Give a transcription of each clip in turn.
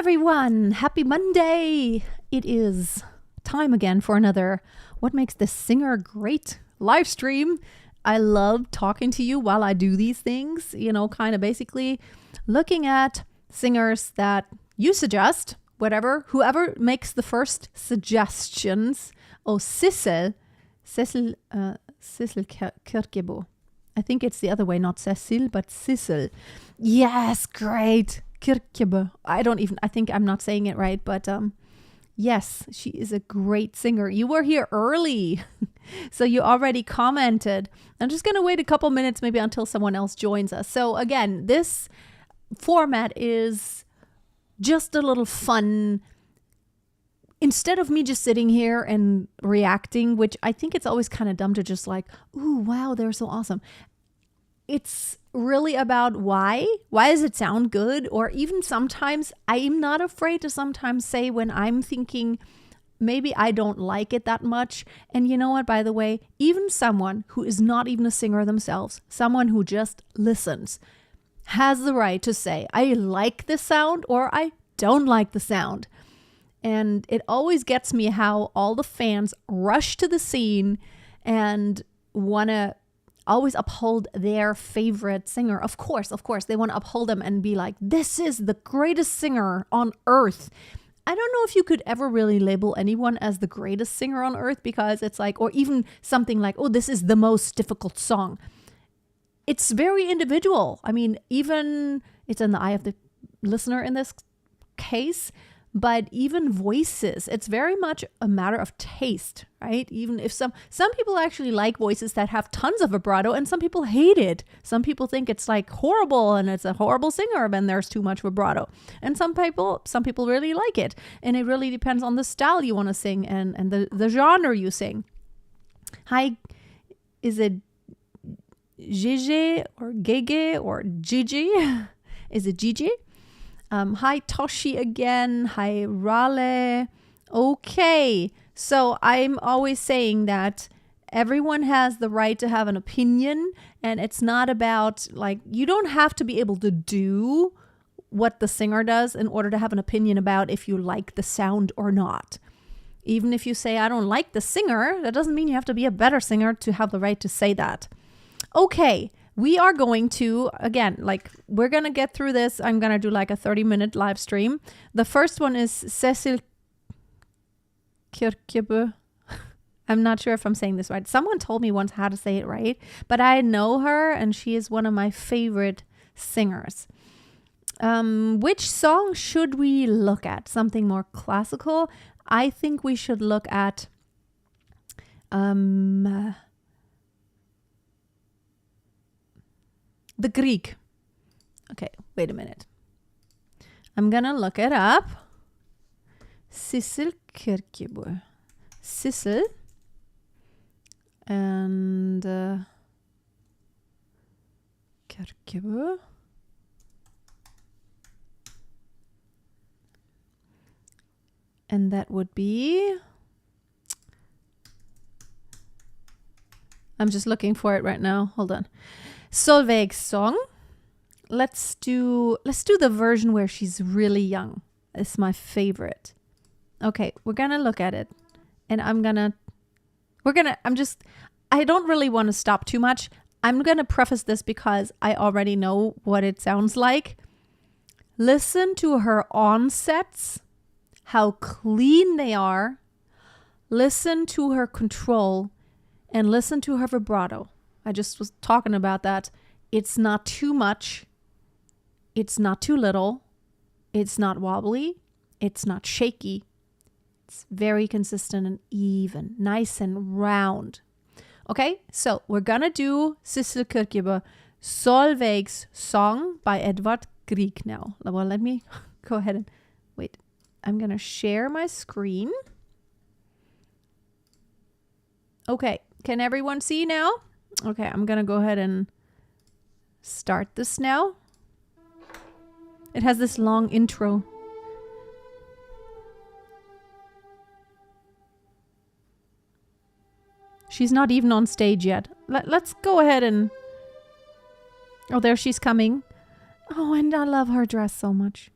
everyone. Happy Monday. It is time again for another What Makes This Singer Great live stream. I love talking to you while I do these things, kind of basically looking at singers that you suggest, whoever makes the first suggestions. Oh, Sissel Kyrkjebø. I think it's the other way, not Cecil, but Sissel. Yes, great. Kyrkjebø. I think I'm not saying it right, but yes, she is a great singer. You were here early, so you already commented. I'm just going to wait a couple minutes, maybe until someone else joins us. So again, this format is just a little fun. Instead of me just sitting here and reacting, which I think it's always kind of dumb to just like, ooh, wow, they're so awesome. It's really about why does it sound good? Or even sometimes I'm not afraid to sometimes say when I'm thinking maybe I don't like it that much. And you know what, by the way, even someone who is not even a singer themselves, someone who just listens, has the right to say, I like the sound or I don't like the sound. And it always gets me how all the fans rush to the scene and want to always uphold their favorite singer. Of course, they want to uphold them and be like, this is the greatest singer on earth. I don't know if you could ever really label anyone as the greatest singer on earth, because it's like, or even something like, oh, this is the most difficult song. It's very individual. I mean, even it's in the eye of the listener in this case. But even voices, it's very much a matter of taste, right? Even if some people actually like voices that have tons of vibrato, and some people hate it. Some people think it's like horrible and it's a horrible singer when there's too much vibrato. And some people really like it. And it really depends on the style you want to sing and the genre you sing. Hi, is it Gigi or Gege or Gigi? Is it Gigi? Hi, Toshi again. Hi, Raleigh. Okay. So I'm always saying that everyone has the right to have an opinion, and it's not about like, you don't have to be able to do what the singer does in order to have an opinion about if you like the sound or not. Even if you say, I don't like the singer, that doesn't mean you have to be a better singer to have the right to say that. Okay. We are going to, again, we're going to get through this. I'm going to do like a 30-minute live stream. The first one is Sissel Kyrkjebø. I'm not sure if I'm saying this right. Someone told me once how to say it right, but I know her and she is one of my favorite singers. Which song should we look at? Something more classical? I think we should look at the Greek. Okay, wait a minute. I'm gonna look it up. Sissel Kyrkjebø. Sissel. And Kyrkjebø. And that would be... I'm just looking for it right now. Hold on. Solveig's song. Let's do the version where she's really young. It's my favorite. Okay, we're gonna look at it, and I don't really want to stop too much. I'm gonna preface this because I already know what it sounds like. Listen to her onsets, how clean they are. Listen to her control, and listen to her vibrato. I just was talking about that. It's not too much. It's not too little. It's not wobbly. It's not shaky. It's very consistent and even, nice and round. Okay, so we're gonna do Sissel Kyrkjebø, Solveig's song by Edvard Grieg now. Well, let me go ahead and wait. I'm gonna share my screen. Okay, can everyone see now? Okay, I'm going to go ahead and start this now. It has this long intro. She's not even on stage yet. Let's go ahead and... Oh, there she's coming. Oh, and I love her dress so much.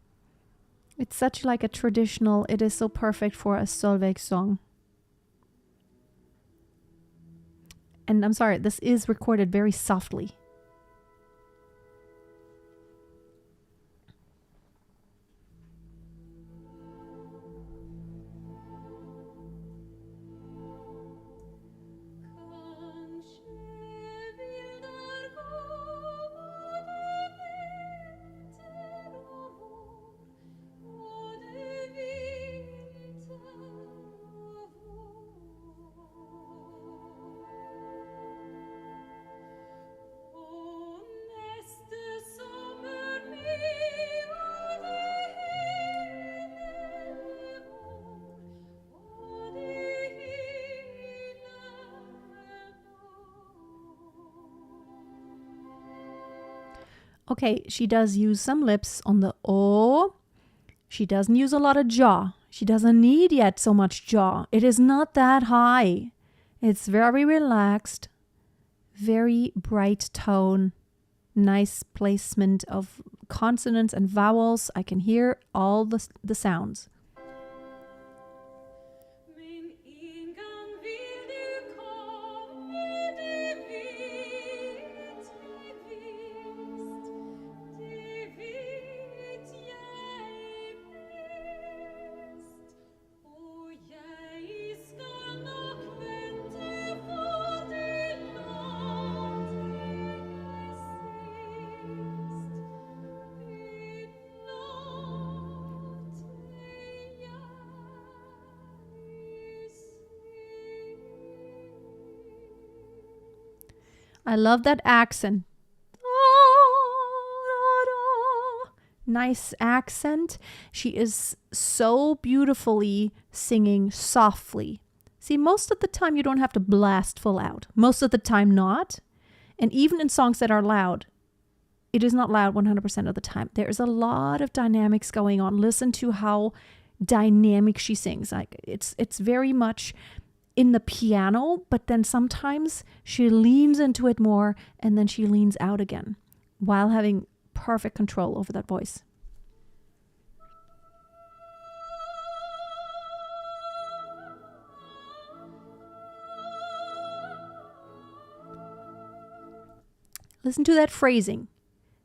It's such like a traditional, it is so perfect for a Solveig song. And I'm sorry, this is recorded very softly. Okay, she does use some lips on the O. She doesn't use a lot of jaw. She doesn't need yet so much jaw. It is not that high. It's very relaxed, very bright tone, nice placement of consonants and vowels. I can hear all the sounds. I love that accent. Nice accent. She is so beautifully singing softly. See, most of the time you don't have to blast full out. Most of the time not. And even in songs that are loud, it is not loud 100% of the time. There is a lot of dynamics going on. Listen to how dynamic she sings. Like it's very much in the piano, but then sometimes she leans into it more and then she leans out again while having perfect control over that voice. Listen to that phrasing.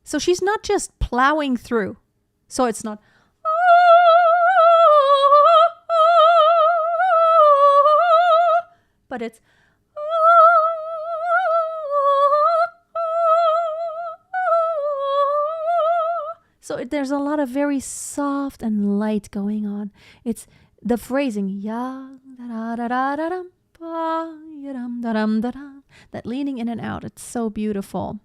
So she's not just plowing through. So it's not but it's so there's a lot of very soft and light going on. It's the phrasing ya da da da da da ba ya dum da dum da da, that leaning in and out. It's so beautiful.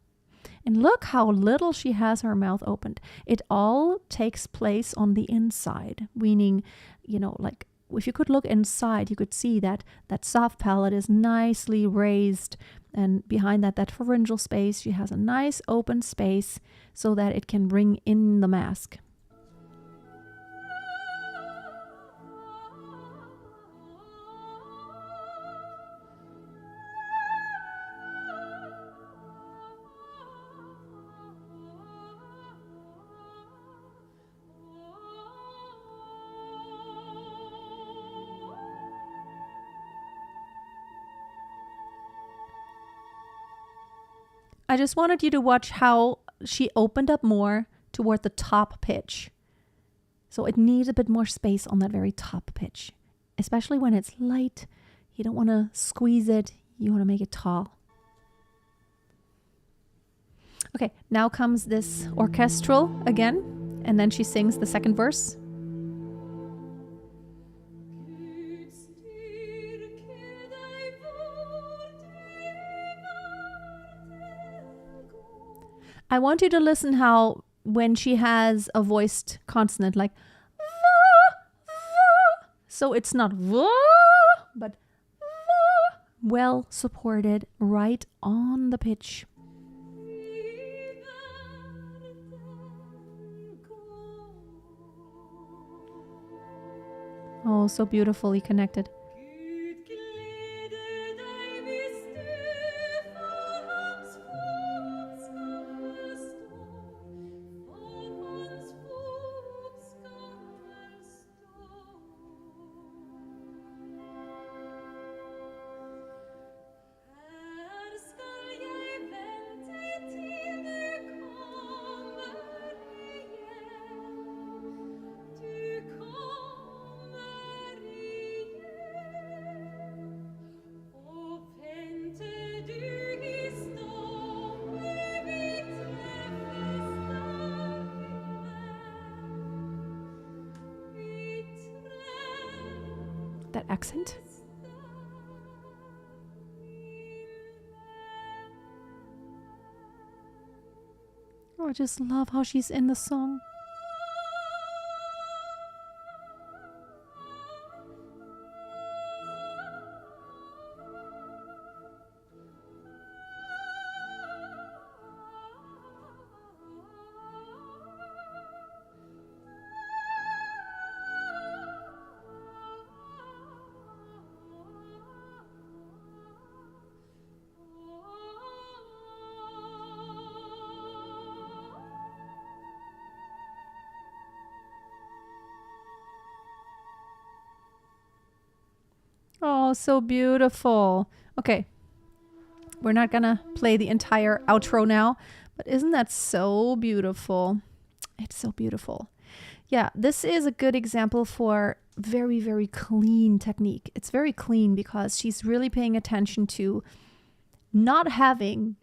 And look how little she has her mouth opened. It all takes place on the inside, meaning, like if you could look inside, you could see that soft palate is nicely raised. And behind that pharyngeal space, she has a nice open space so that it can bring in the mask. I just wanted you to watch how she opened up more toward the top pitch. So it needs a bit more space on that very top pitch, especially when it's light. You don't want to squeeze it. You want to make it tall. Okay, now comes this orchestral again, and then she sings the second verse. I want you to listen how when she has a voiced consonant like so it's not but well supported right on the pitch. Oh, so beautifully connected. That accent. Oh, I just love how she's in the song. Oh, so beautiful. Okay. We're not gonna play the entire outro now, but isn't that so beautiful? It's so beautiful. Yeah, this is a good example for very, very clean technique. It's very clean because she's really paying attention to not having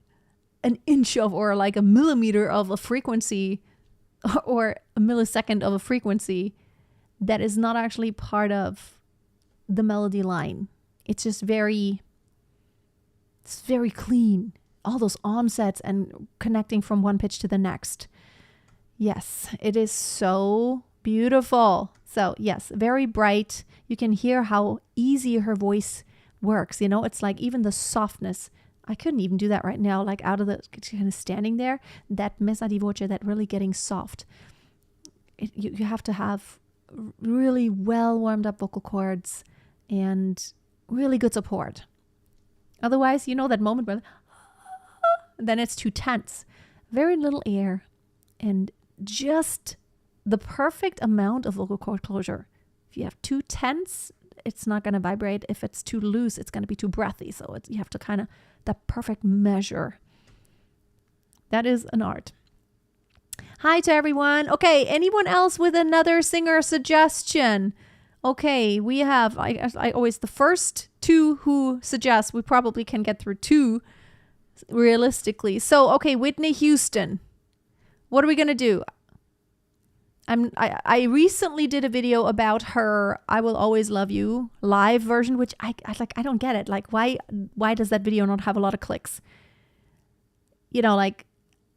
an inch of or like a millimeter of a frequency or a millisecond of a frequency that is not actually part of the melody line. It's just very clean. All those onsets and connecting from one pitch to the next. Yes, it is so beautiful. So yes, very bright. You can hear how easy her voice works. You know, it's like even the softness. I couldn't even do that right now, like out of the kind of standing there, that messa di voce, that really getting soft. You have to have really well warmed up vocal cords and really good support. Otherwise, you know that moment where then it's too tense. Very little air and just the perfect amount of vocal cord closure. If you have too tense, it's not going to vibrate. If it's too loose, it's going to be too breathy. So you have to kind of, that perfect measure. That is an art. Hi to everyone. Okay, anyone else with another singer suggestion? Okay, we have, I always, the first two who suggest, we probably can get through two realistically. So, okay, Whitney Houston. What are we going to do? I recently did a video about her I Will Always Love You live version, which I don't get it. Like, why does that video not have a lot of clicks? You know, like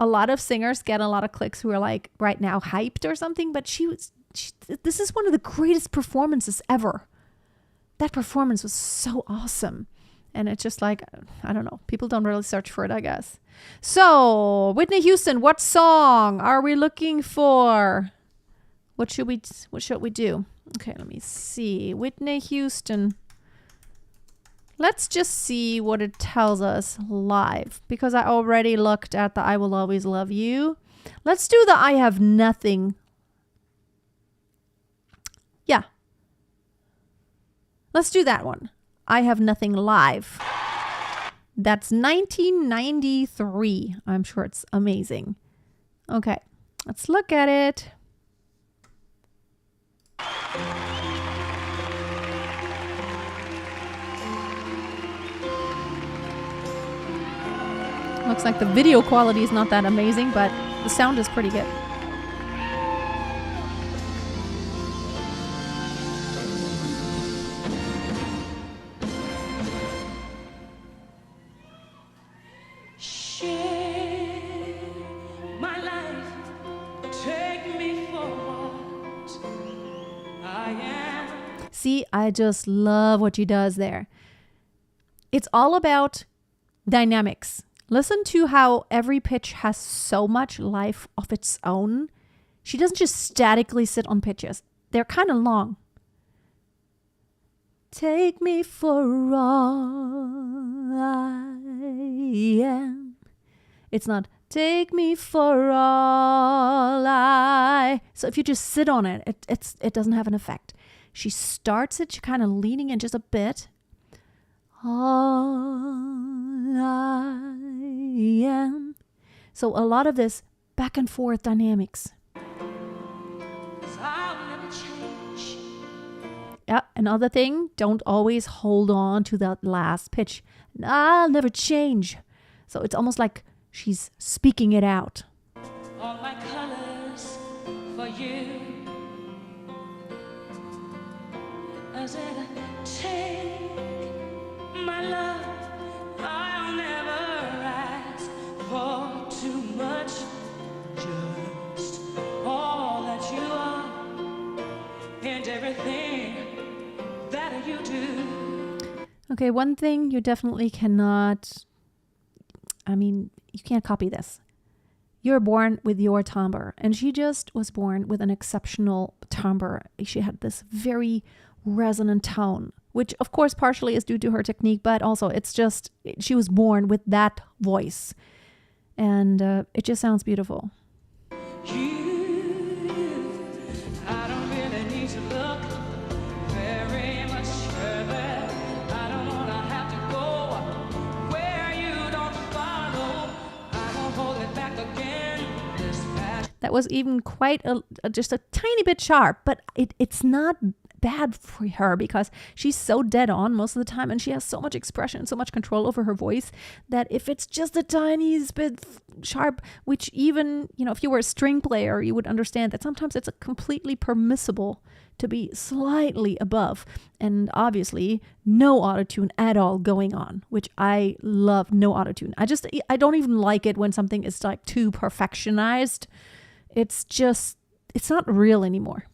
a lot of singers get a lot of clicks who are like right now hyped or something, but this is one of the greatest performances ever. That performance was so awesome. And it's just like, I don't know, people don't really search for it, I guess. So, Whitney Houston, what song are we looking for? What should we do? Okay, let me see. Whitney Houston. Let's just see what it tells us live, because I already looked at the I Will Always Love You. Let's do the I Have Nothing. Yeah. Let's do that one. I Have Nothing live. That's 1993. I'm sure it's amazing. Okay, let's look at it. Looks like the video quality is not that amazing, but the sound is pretty good. See, I just love what she does there. It's all about dynamics. Listen to how every pitch has so much life of its own. She doesn't just statically sit on pitches. They're kind of long. Take me for all I am. It's not take me for all I. So if you just sit on it, it doesn't have an effect. She starts it, kind of leaning in just a bit. All I am. So a lot of this back and forth dynamics. Yeah, another thing, don't always hold on to that last pitch. I'll never change. So it's almost like she's speaking it out. All my colors for you. my love, I'll never ask for too much. Just all that you are and everything that you do. Okay, one thing you definitely cannot, you can't copy this. You're born with your timbre, and she just was born with an exceptional timbre. She had this very resonant tone, which of course partially is due to her technique, but also it's just, she was born with that voice, and it just sounds beautiful. That was even quite just a tiny bit sharp, but it's not bad for her because she's so dead on most of the time, and she has so much expression, so much control over her voice, that if it's just a tiny bit sharp, which even, if you were a string player, you would understand that sometimes it's completely permissible to be slightly above, and obviously no autotune at all going on, which I love. No autotune. I don't even like it when something is like too perfectionized. It's not real anymore.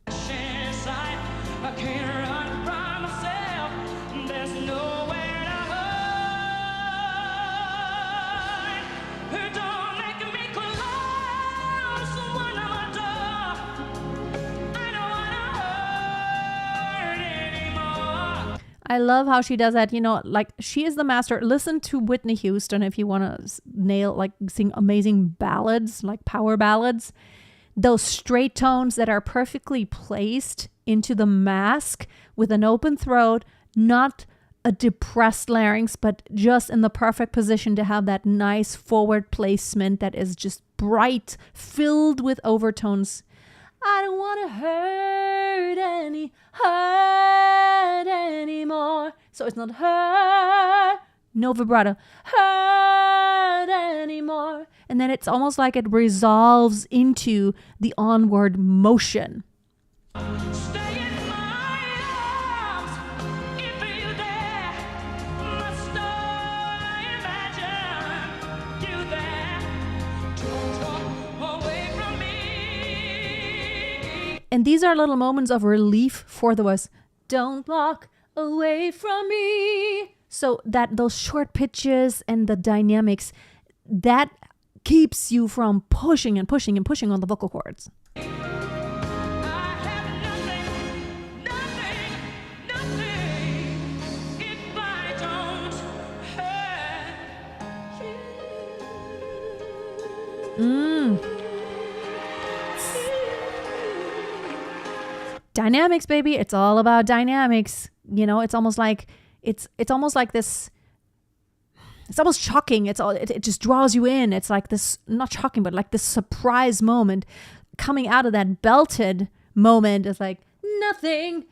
I love how she does that, like she is the master. Listen to Whitney Houston if you want to sing amazing ballads, like power ballads. Those straight tones that are perfectly placed into the mask with an open throat, not a depressed larynx, but just in the perfect position to have that nice forward placement that is just bright, filled with overtones. I don't want to hurt anymore. So it's not hurt, no vibrato, hurt anymore. And then it's almost like it resolves into the onward motion. Stay in my arms if you dare. Must I imagine you there? Don't walk away from me. And these are little moments of relief for the voice. Don't walk away from me. So that those short pitches and the dynamics, that keeps you from pushing and pushing and pushing on the vocal cords. Dynamics, baby. It's all about dynamics. It's almost like this. It's almost shocking. It just draws you in. It's like this, not shocking, but like this surprise moment coming out of that belted moment. It's like nothing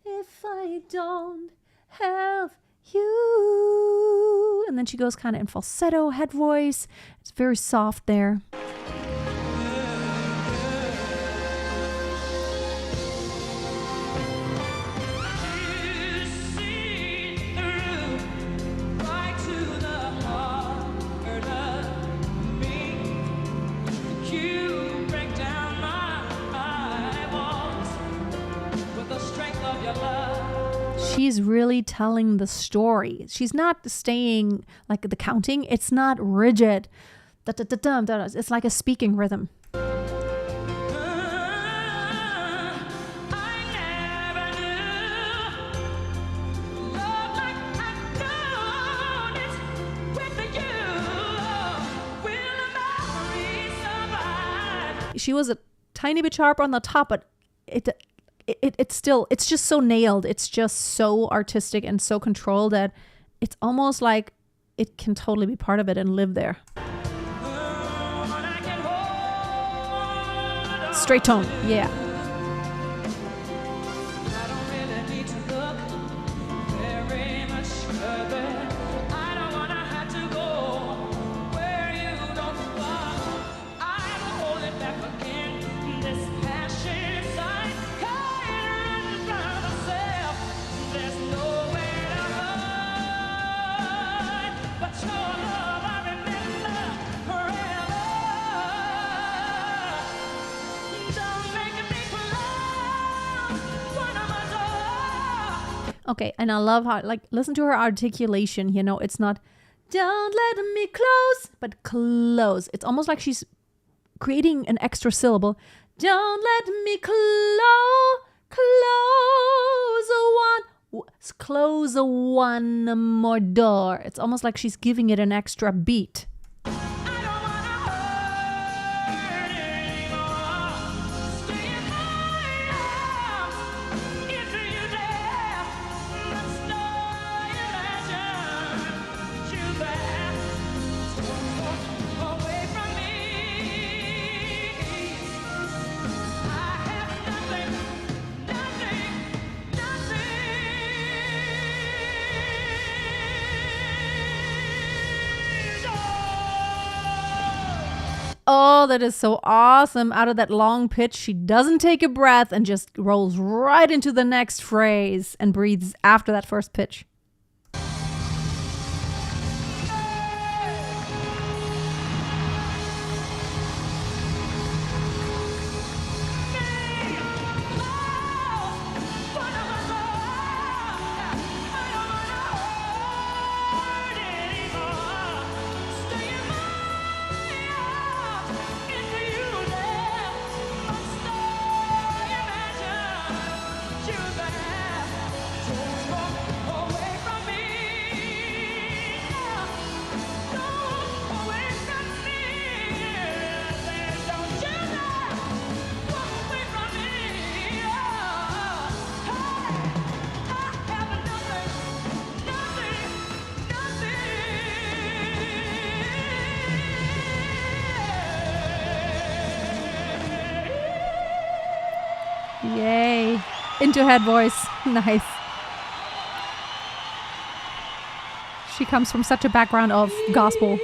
if I don't have you. And then she goes kind of in falsetto head voice. It's very soft there. She's really telling the story. She's not staying like the counting. It's not rigid. It's like a speaking rhythm. She was a tiny bit sharp on the top, but it's just so nailed. It's just so artistic and so controlled that it's almost like it can totally be part of it and live there. Straight tone, yeah. Okay, and I love how, like, listen to her articulation, you know, it's not, don't let me close, but close. It's almost like she's creating an extra syllable. Don't let me close one more door. It's almost like she's giving it an extra beat. Oh, that is so awesome. Out of that long pitch, she doesn't take a breath and just rolls right into the next phrase and breathes after that first pitch. Yay. Into head voice. Nice. She comes from such a background of gospel.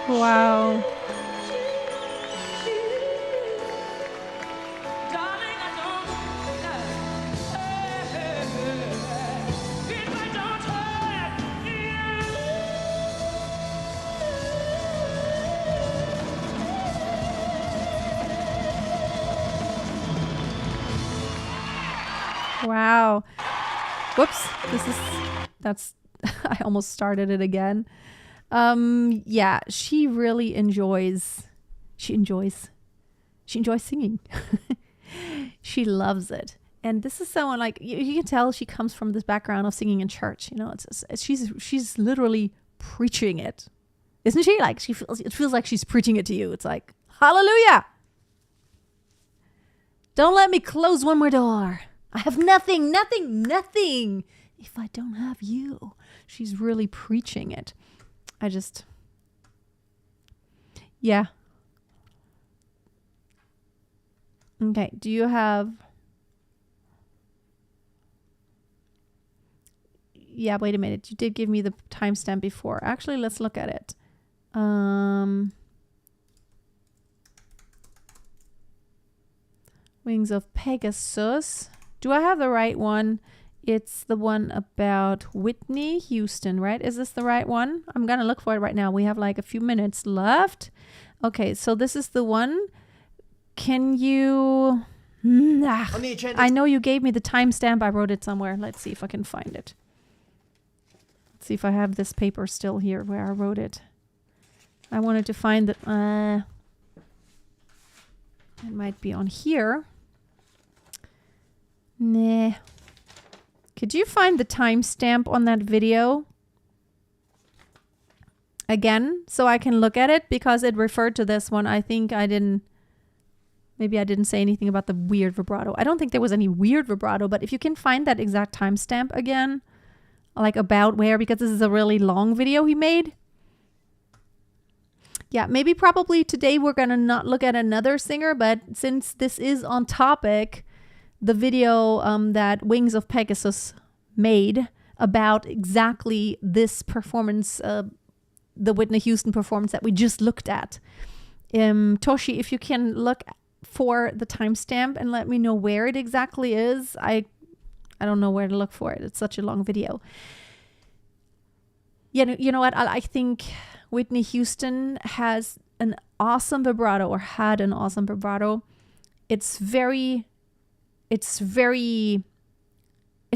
Wow. Wow. Whoops. I almost started it again. Yeah, she really enjoys singing. She loves it. And this is someone like, you can tell she comes from this background of singing in church. You know, she's literally preaching it. Isn't she? Like it feels like she's preaching it to you. It's like, hallelujah. Don't let me close one more door. I have nothing if I don't have you. She's really preaching it. Yeah. Okay, do you have... Yeah, wait a minute. You did give me the timestamp before. Actually, let's look at it. Wings of Pegasus. Do I have the right one? It's the one about Whitney Houston, right? Is this the right one? I'm going to look for it right now. We have like a few minutes left. Okay, so this is the one. Can you... I know you gave me the timestamp. I wrote it somewhere. Let's see if I can find it. Let's see if I have this paper still here where I wrote it. I wanted to find that... it might be on here. Nah. Could you find the timestamp on that video again so I can look at it? Because it referred to this one. I think I didn't... Maybe I didn't say anything about the weird vibrato. I don't think there was any weird vibrato, but if you can find that exact timestamp again, like about where, because this is a really long video he made. Yeah, maybe probably today we're going to not look at another singer, but since this is on topic, the video that Wings of Pegasus made about exactly this performance, the Whitney Houston performance that we just looked at. Toshi, if you can look for the timestamp and let me know where it exactly is. I don't know where to look for it. It's such a long video. You know what? I think Whitney Houston has an awesome vibrato, or had an awesome vibrato. It's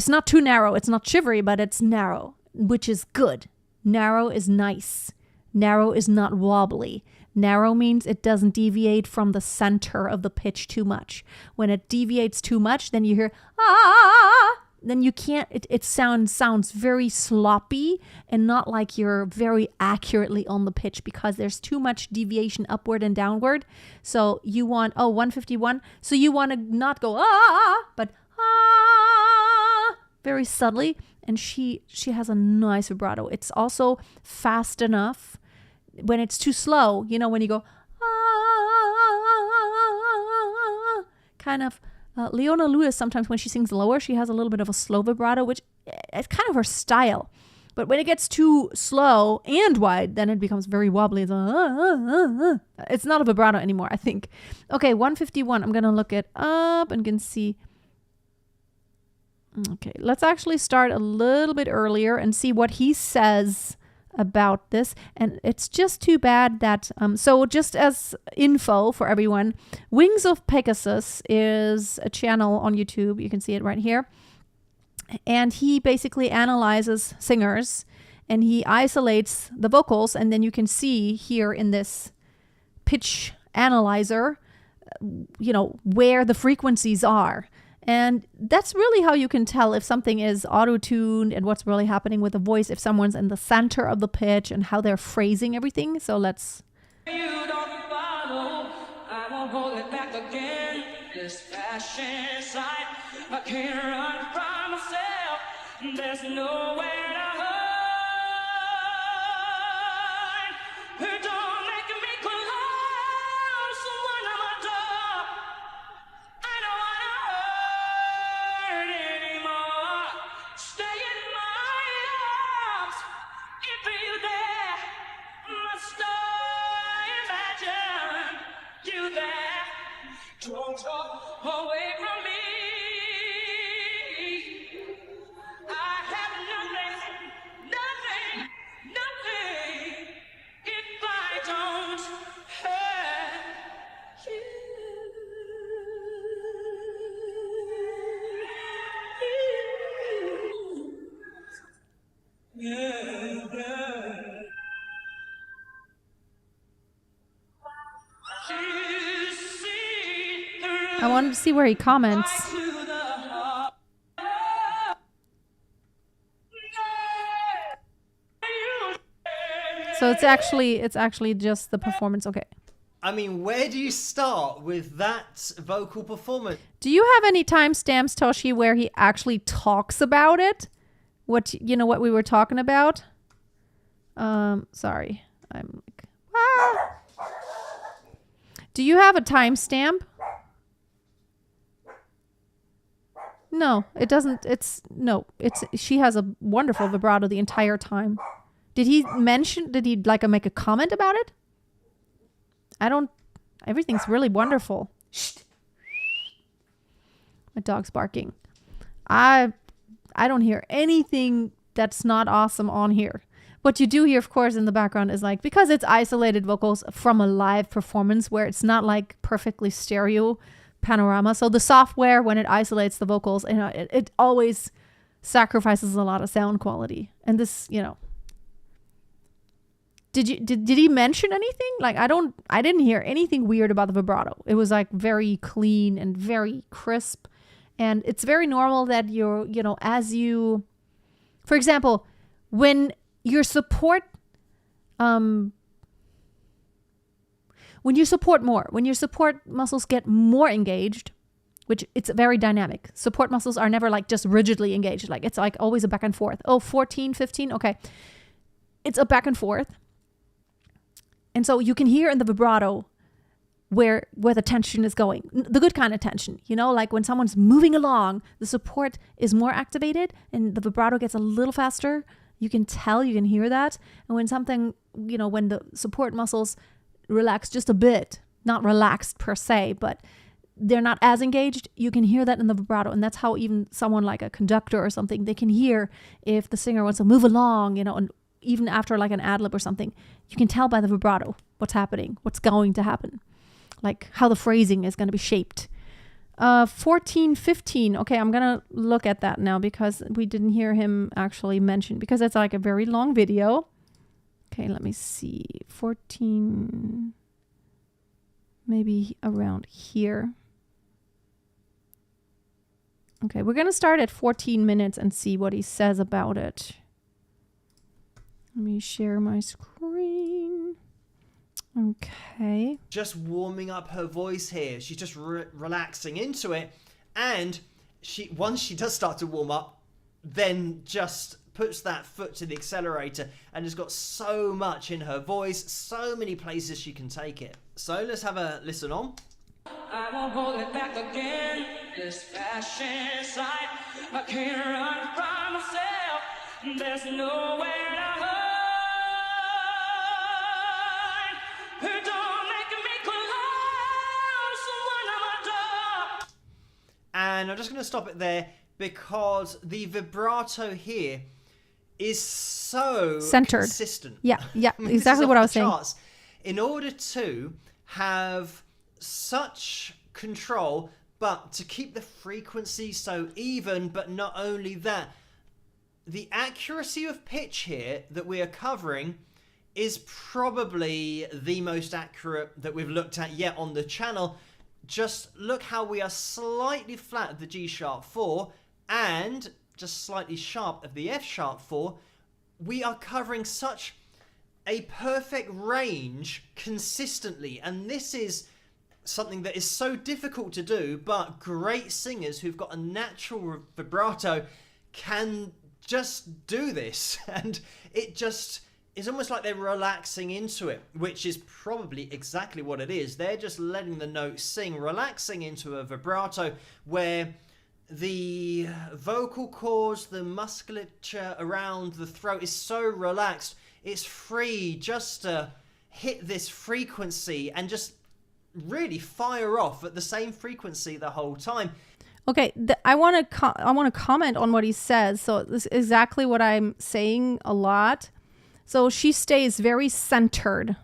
not too narrow. It's not shivery, but it's narrow, which is good. Narrow is nice. Narrow is not wobbly. Narrow means it doesn't deviate from the center of the pitch too much. When it deviates too much, then you hear, ah, then you can't, it sounds very sloppy and not like you're very accurately on the pitch, because there's too much deviation upward and downward. So you want, 151. So you want to not go, ah, but ah, very subtly. And she has a nice vibrato. It's also fast enough. When it's too slow, when you go, ah, kind of, Leona Lewis, sometimes when she sings lower, she has a little bit of a slow vibrato, which it's kind of her style. But when it gets too slow and wide, then it becomes very wobbly. It's not a vibrato anymore, I think. Okay, 151. I'm going to look it up and can see. Okay, let's actually start a little bit earlier and see what he says about this. And it's just too bad that so just as info for everyone, Wings of Pegasus is a channel on YouTube. You can see it right here, and he basically analyzes singers and he isolates the vocals, and then you can see here in this pitch analyzer where the frequencies are. And that's really how you can tell if something is auto-tuned and what's really happening with the voice, if someone's in the center of the pitch and how they're phrasing everything. So let's... You don't follow, I won't hold it back again. This passion inside, I can't run from myself. There's nowhere to hide. Don't make me close one of my door. I don't wanna hurt anymore. Stay in my arms if you're there. Must I imagine you there? Don't walk away from me. I have nothing if I don't hurt you. I wanted to see where he comments. So it's actually just the performance. Okay. I mean, where do you start with that vocal performance? Do you have any timestamps, Toshi, where he actually talks about it? What we were talking about? Sorry. I'm like, ah. Do you have a timestamp? No, it doesn't. She has a wonderful vibrato the entire time. Did he like make a comment about it? Everything's really wonderful. Shh. My dog's barking. I don't hear anything that's not awesome on here. What you do hear, of course, in the background is like, because it's isolated vocals from a live performance where it's not like perfectly stereo panorama. So the software, when it isolates the vocals, it always sacrifices a lot of sound quality. And this, did he mention anything? Like, I didn't hear anything weird about the vibrato. It was like very clean and very crisp. And it's very normal that for example, when your support, when you support muscles get more engaged, which it's very dynamic. Support muscles are never like just rigidly engaged. Like it's like always a back and forth. 14, 15. Okay. It's a back and forth. And so you can hear in the vibrato where the tension is going, the good kind of tension, like when someone's moving along, the support is more activated and the vibrato gets a little faster. You can hear that. And when something, when the support muscles relax just a bit, not relaxed per se, but they're not as engaged. You can hear that in the vibrato. And that's how even someone like a conductor or something, they can hear if the singer wants to move along, and even after like an ad-lib or something, you can tell by the vibrato what's happening, what's going to happen, like how the phrasing is going to be shaped. 14:15. Okay, I'm going to look at that now because we didn't hear him actually mention, because it's like a very long video. Okay, let me see. 14, maybe around here. Okay, we're going to start at 14 minutes and see what he says about it. Let me share my screen. Okay. Just warming up her voice here. She's just relaxing into it. And once she does start to warm up, then just puts that foot to the accelerator and has got so much in her voice, so many places she can take it. So let's have a listen on. I won't hold it back again. This passion inside, I can't run from myself. There's nowhere to hide. Don't make me close one of my door. And I'm just going to stop it there because the vibrato here is so centered, consistent. Yeah, exactly what I was saying. In order to have such control, but to keep the frequency so even, but not only that, the accuracy of pitch here that we are covering is probably the most accurate that we've looked at yet on the channel. Just look how we are slightly flat of the G sharp 4 and just slightly sharp of the F sharp 4. We are covering such a perfect range consistently, and this is something that is so difficult to do, but great singers who've got a natural vibrato can just do this, and it just is almost like they're relaxing into it, which is probably exactly what it is. They're just letting the note sing, relaxing into a vibrato where the vocal cords, the musculature around the throat is so relaxed, it's free just to hit this frequency and just really fire off at the same frequency the whole time. Okay, I want to comment on what he says. So this is exactly what I'm saying a lot. So she stays very centered.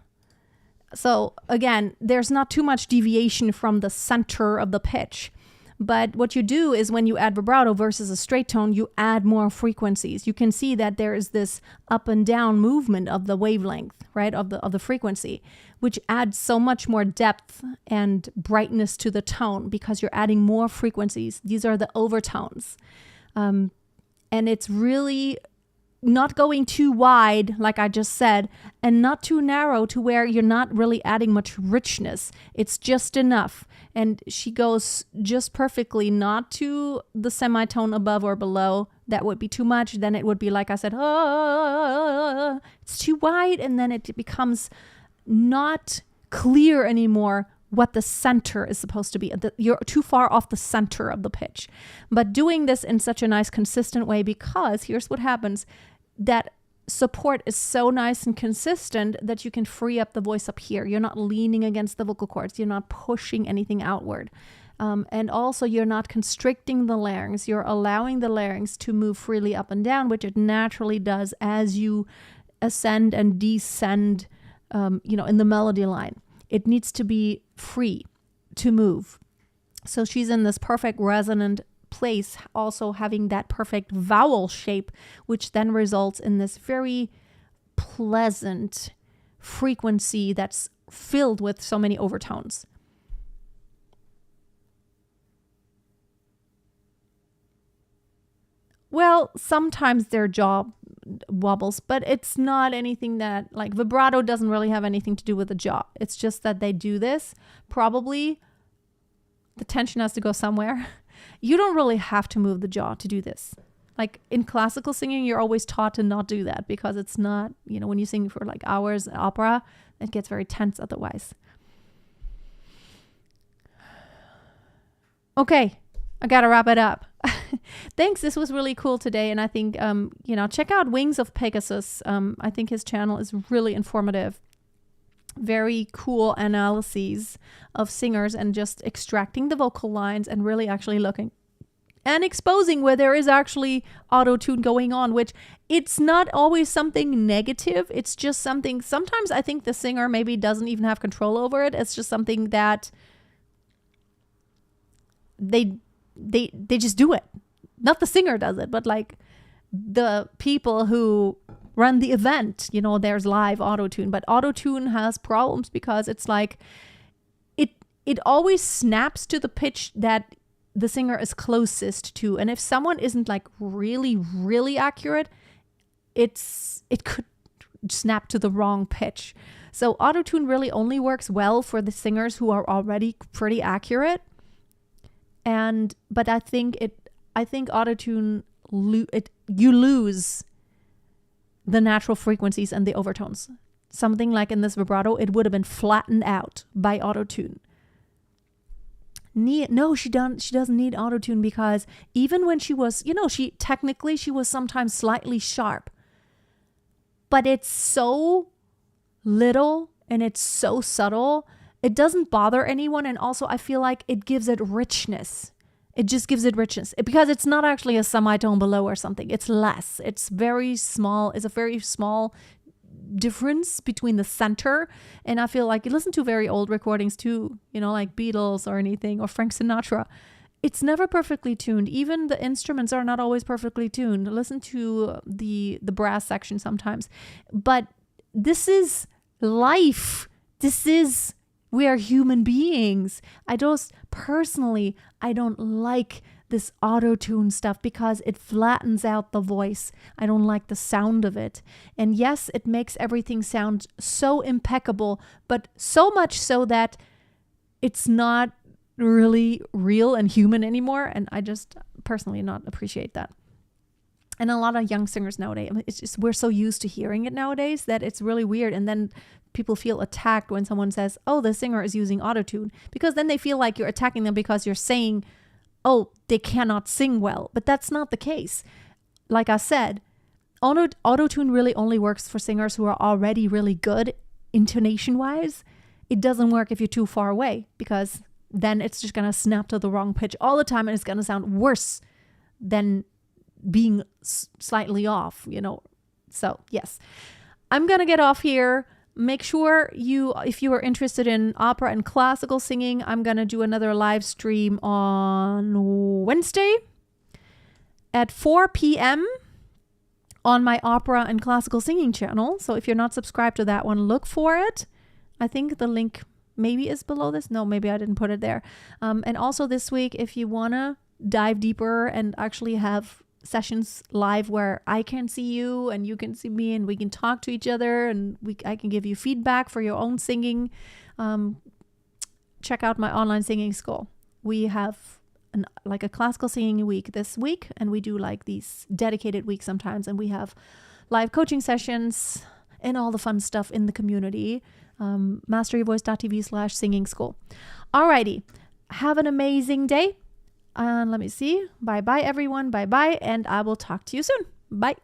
So again, there's not too much deviation from the center of the pitch. But what you do is when you add vibrato versus a straight tone, you add more frequencies. You can see that there is this up and down movement of the wavelength, right, of the frequency, which adds so much more depth and brightness to the tone because you're adding more frequencies. These are the overtones. And it's really not going too wide, like I just said, and not too narrow to where you're not really adding much richness. It's just enough. And she goes just perfectly, not to the semitone above or below. That would be too much. Then it would be, like I said, it's too wide, and then it becomes not clear anymore what the center is supposed to be. You're too far off the center of the pitch. But doing this in such a nice, consistent way, because here's what happens. That support is so nice and consistent that you can free up the voice up here. You're not leaning against the vocal cords. You're not pushing anything outward. And also you're not constricting the larynx. You're allowing the larynx to move freely up and down, which it naturally does as you ascend and descend, in the melody line. It needs to be free to move. So she's in this perfect resonant place, also having that perfect vowel shape, which then results in this very pleasant frequency that's filled with so many overtones. Well, sometimes their jaw wobbles, but it's not anything that, like, vibrato doesn't really have anything to do with the jaw. It's just that they do this. Probably the tension has to go somewhere. You don't really have to move the jaw to do this. Like in classical singing, you're always taught to not do that because it's not, when you sing for like hours in opera, it gets very tense otherwise. Okay, I gotta wrap it up. Thanks, this was really cool today. And I think, check out Wings of Pegasus. I think his channel is really informative. very cool analyses of singers and just extracting the vocal lines and really actually looking and exposing where there is actually auto-tune going on, which it's not always something negative. It's just something, sometimes I think the singer maybe doesn't even have control over it. It's just something that they just do it. Not the singer does it, but like the people who run the event, you know, there's live auto-tune, but auto-tune has problems because it's like it always snaps to the pitch that the singer is closest to. And if someone isn't like really, really accurate, it could snap to the wrong pitch. So auto-tune really only works well for the singers who are already pretty accurate. But I think auto-tune, you lose the natural frequencies and the overtones. Something like in this vibrato, it would have been flattened out by auto-tune. No, she doesn't need auto-tune, because even when she was, you know, she was sometimes slightly sharp, but it's so little and it's so subtle, it doesn't bother anyone. And also I feel like it gives it richness. It just gives it richness because it's not actually a semitone below or something. It's less. It's very small. It's a very small difference between the center. And I feel like you listen to very old recordings too, you know, like Beatles or anything, or Frank Sinatra. It's never perfectly tuned. Even the instruments are not always perfectly tuned. Listen to the brass section sometimes. But this is life. We are human beings. I don't like this auto-tune stuff because it flattens out the voice. I don't like the sound of it. And yes, it makes everything sound so impeccable, but so much so that it's not really real and human anymore. And I just personally not appreciate that. And a lot of young singers nowadays, it's just, we're so used to hearing it nowadays that it's really weird. And then people feel attacked when someone says, oh, the singer is using autotune, because then they feel like you're attacking them because you're saying, oh, they cannot sing well. But that's not the case. Like I said, autotune really only works for singers who are already really good intonation wise. It doesn't work if you're too far away, because then it's just going to snap to the wrong pitch all the time and it's going to sound worse than being slightly off, you know. So yes, I'm going to get off here. Make sure if you are interested in opera and classical singing, I'm going to do another live stream on Wednesday at 4 p.m. on my opera and classical singing channel. So if you're not subscribed to that one, look for it. I think the link maybe is below this. No, maybe I didn't put it there. And also this week, if you want to dive deeper and actually have sessions live where I can see you and you can see me and we can talk to each other and I can give you feedback for your own singing, check out my online singing school. We have a classical singing week this week, and we do like these dedicated weeks sometimes, and we have live coaching sessions and all the fun stuff in the community. masteryourvoice.tv/singing school. Alrighty, have an amazing day. Let me see. Bye-bye, everyone. Bye-bye. And I will talk to you soon. Bye.